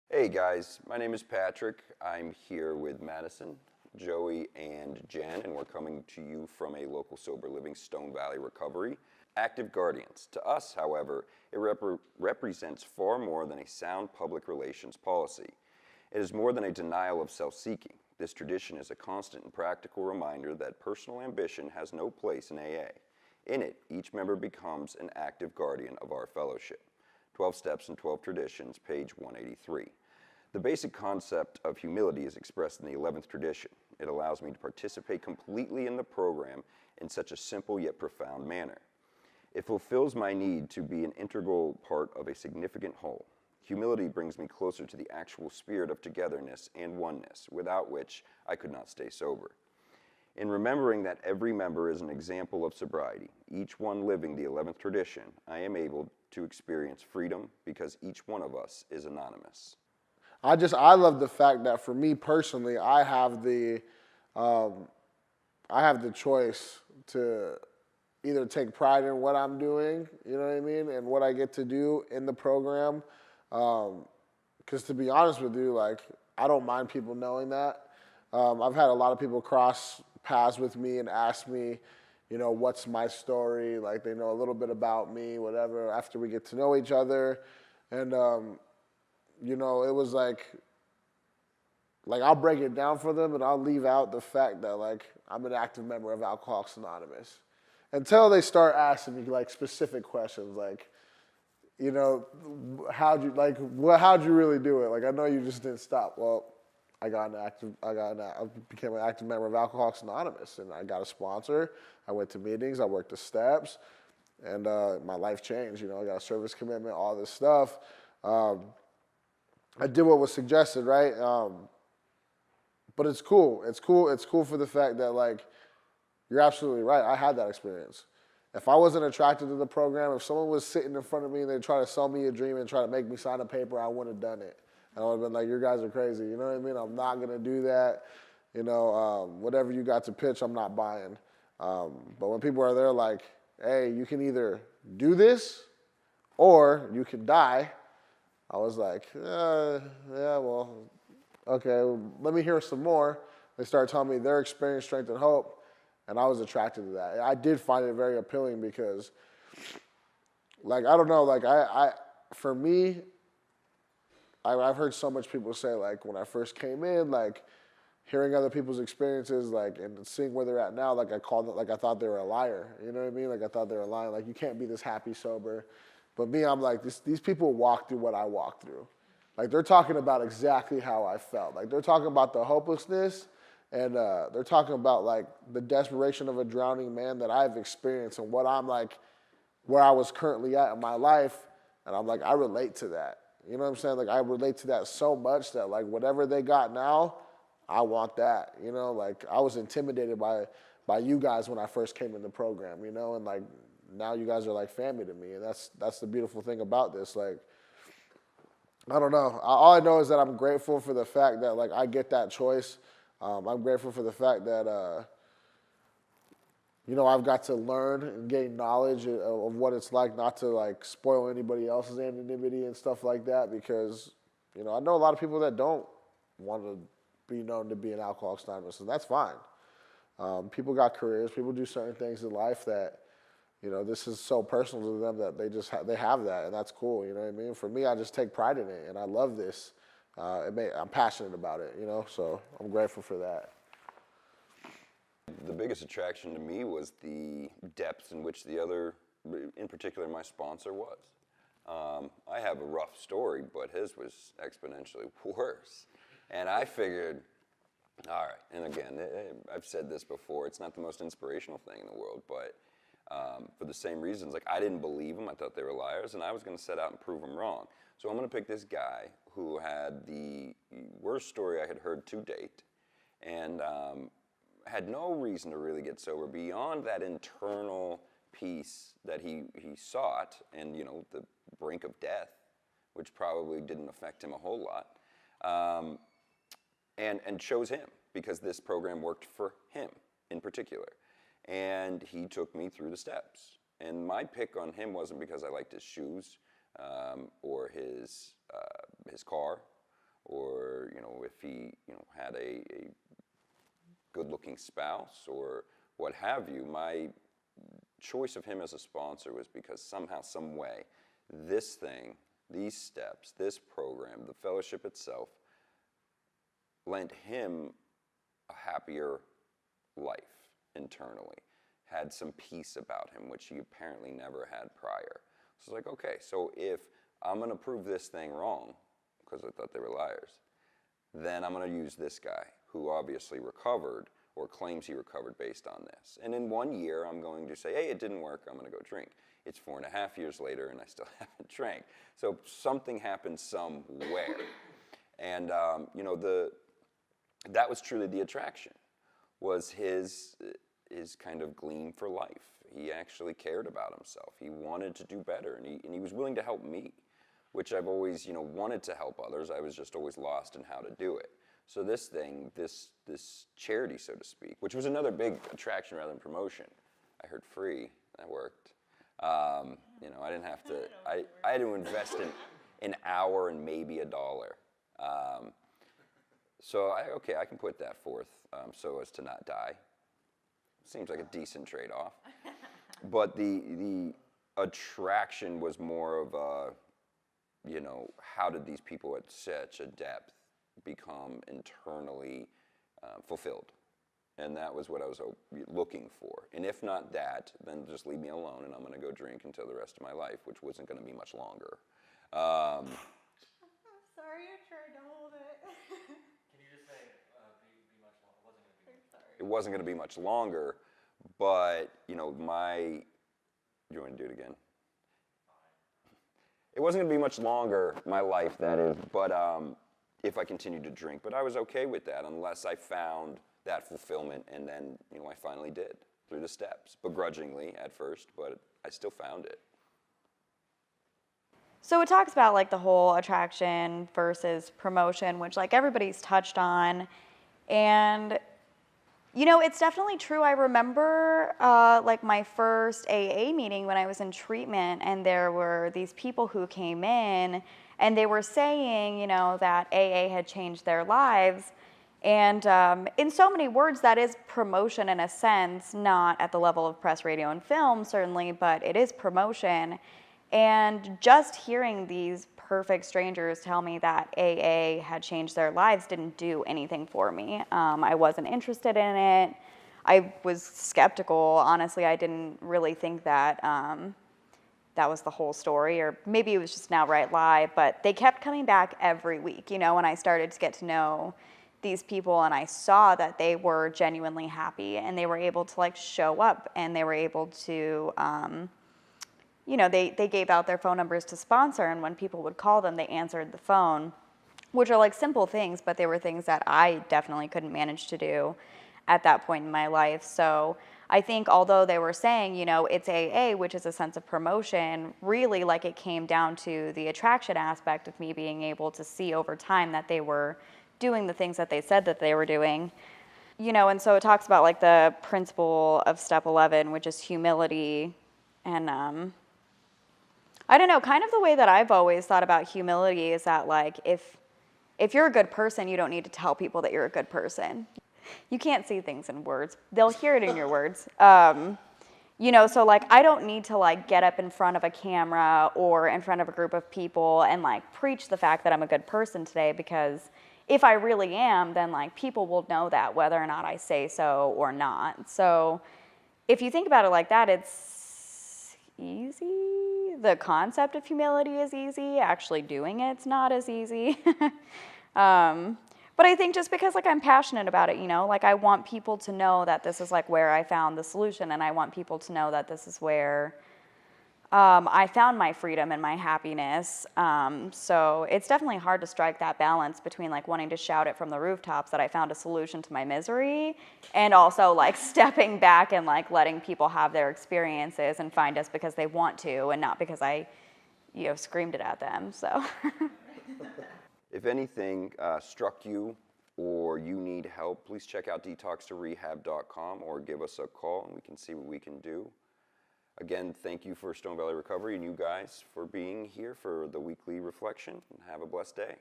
Hey guys, my name is Patrick. I'm here with Madison, Joey, and Jen, and we're coming to you from a local sober living Stone Valley recovery. Active Guardians. To us, however, it represents far more than a sound public relations policy. It is more than a denial of self-seeking. This tradition is a constant and practical reminder that personal ambition has no place in AA. In it, each member becomes an active guardian of our fellowship. 12 Steps and 12 Traditions, page 183. The basic concept of humility is expressed in the 11th Tradition. It allows me to participate completely in the program in such a simple yet profound manner. It fulfills my need to be an integral part of a significant whole. Humility brings me closer to the actual spirit of togetherness and oneness, without which I could not stay sober. In remembering that every member is an example of sobriety, each one living the 11th Tradition, I am able to experience freedom because each one of us is anonymous. I love the fact that for me personally, I have the choice to either take pride in what I'm doing, you know what I mean, and what I get to do in the program. Because to be honest with you, like, I don't mind people knowing that. I've had a lot of people cross paths with me and ask me, you know, what's my story? Like, they know a little bit about me, whatever, after we get to know each other. And, you know, it was like I'll break it down for them and I'll leave out the fact that, like, I'm an active member of Alcoholics Anonymous. Until they start asking me, like, specific questions, like, you know, how'd you really do it? Like, I know you just didn't stop. Well, I became an active member of Alcoholics Anonymous, and I got a sponsor. I went to meetings, I worked the steps, and my life changed. You know, I got a service commitment, all this stuff. I did what was suggested, right? But it's cool. It's cool for the fact that, like, you're absolutely right. I had that experience. If I wasn't attracted to the program, if someone was sitting in front of me and they try to sell me a dream and try to make me sign a paper, I wouldn't have done it. And I would have been like, you guys are crazy. You know what I mean? I'm not going to do that. You know, whatever you got to pitch, I'm not buying. But when people are there like, hey, you can either do this or you can die, I was like, yeah, well, okay, let me hear some more. They started telling me their experience, strength, and hope. And I was attracted to that. I did find it very appealing because, like, I don't know, like, for me, I've heard so much people say, like, when I first came in, like, hearing other people's experiences, like, and seeing where they're at now, like, I thought they were a liar. You know what I mean? Like, I thought they were lying. Like, you can't be this happy sober. But me, I'm like, these people walk through what I walked through. Like, they're talking about exactly how I felt. Like, they're talking about the hopelessness, and they're talking about, like, the desperation of a drowning man that I've experienced and what I'm, like, where I was currently at in my life. And I'm like, I relate to that. You know what I'm saying? Like, I relate to that so much that, like, whatever they got now, I want that. You know, like, I was intimidated by you guys when I first came in the program, you know, and, like, now you guys are like family to me. And that's the beautiful thing about this. Like, I don't know. All I know is that I'm grateful for the fact that, like, I get that choice. I'm grateful for the fact that, you know, I've got to learn and gain knowledge of what it's like not to, like, spoil anybody else's anonymity and stuff like that, because, you know, I know a lot of people that don't want to be known to be an Alcoholics Anonymous, and that's fine. People got careers. People do certain things in life that, you know, this is so personal to them that they have that, and that's cool, you know what I mean? For me, I just take pride in it, and I love this. I'm passionate about it, you know, so I'm grateful for that. The biggest attraction to me was the depth in which the other, in particular my sponsor, was. I have a rough story, but his was exponentially worse. And I figured, all right, and again, I've said this before, it's not the most inspirational thing in the world, but for the same reasons, like, I didn't believe them, I thought they were liars, and I was going to set out and prove them wrong. So I'm going to pick this guy who had the worst story I had heard to date, and had no reason to really get sober beyond that internal peace that he sought, and, you know, the brink of death, which probably didn't affect him a whole lot, and chose him because this program worked for him in particular. And he took me through the steps. And my pick on him wasn't because I liked his shoes or his car or, if he, had a good-looking spouse or what have you. My choice of him as a sponsor was because somehow, some way, this thing, these steps, this program, the fellowship itself, lent him a happier life internally, had some peace about him, which he apparently never had prior. So it's like, okay, so if I'm going to prove this thing wrong, because I thought they were liars, then I'm going to use this guy who obviously recovered or claims he recovered based on this. And in 1 year, I'm going to say, hey, it didn't work, I'm going to go drink. It's 4.5 years later, and I still haven't drank. So something happened somewhere. And, that was truly the attraction, was his kind of gleam for life. He actually cared about himself. He wanted to do better, and he was willing to help me, which I've always, wanted to help others. I was just always lost in how to do it. So this thing, this charity, so to speak, which was another big attraction rather than promotion. I heard free, that worked. I didn't have to, I had to invest in an hour and maybe $1. So I can put that forth so as to not die. Seems like a decent trade-off. But the attraction was more of a, how did these people at such a depth become internally fulfilled? And that was what I was looking for. And if not that, then just leave me alone and I'm going to go drink until the rest of my life, which wasn't going to be much longer. I'm sorry, I tried to hold it. Can you just say, be much longer? It wasn't going to be much longer, but, do you want to do it again? It wasn't going to be much longer, my life, that is, but if I continued to drink. But I was okay with that unless I found that fulfillment, and then, I finally did through the steps, begrudgingly at first, but I still found it. So it talks about like the whole attraction versus promotion, which like everybody's touched on. And, it's definitely true. I remember like my first AA meeting when I was in treatment, and there were these people who came in and they were saying, that AA had changed their lives. And in so many words, that is promotion in a sense, not at the level of press, radio, and film, certainly, but it is promotion. And just hearing these perfect strangers tell me that AA had changed their lives didn't do anything for me. I wasn't interested in it. I was skeptical. Honestly, I didn't really think that that was the whole story, or maybe it was just an outright lie, but they kept coming back every week, when I started to get to know these people, and I saw that they were genuinely happy, and they were able to like show up, and they were able to they gave out their phone numbers to sponsor, and when people would call them, they answered the phone, which are like simple things, but they were things that I definitely couldn't manage to do at that point in my life. So I think although they were saying, it's AA, which is a sense of promotion, really like it came down to the attraction aspect of me being able to see over time that they were doing the things that they said that they were doing. And so it talks about like the principle of step 11, which is humility. And I don't know, kind of the way that I've always thought about humility is that like if you're a good person, you don't need to tell people that you're a good person. You can't see things in words. They'll hear it in your words. So like I don't need to like get up in front of a camera or in front of a group of people and like preach the fact that I'm a good person today, because if I really am, then like people will know that whether or not I say so or not. So if you think about it like that, it's easy. The concept of humility is easy. Actually doing it's not as easy. But I think just because like I'm passionate about it, like I want people to know that this is like where I found the solution, and I want people to know that this is where I found my freedom and my happiness. So it's definitely hard to strike that balance between like wanting to shout it from the rooftops that I found a solution to my misery, and also like stepping back and like letting people have their experiences and find us because they want to and not because I, screamed it at them. So. If anything struck you or you need help, please check out detox-to-rehab.com or give us a call and we can see what we can do. Again, thank you for Stone Valley Recovery and you guys for being here for the weekly reflection, and have a blessed day.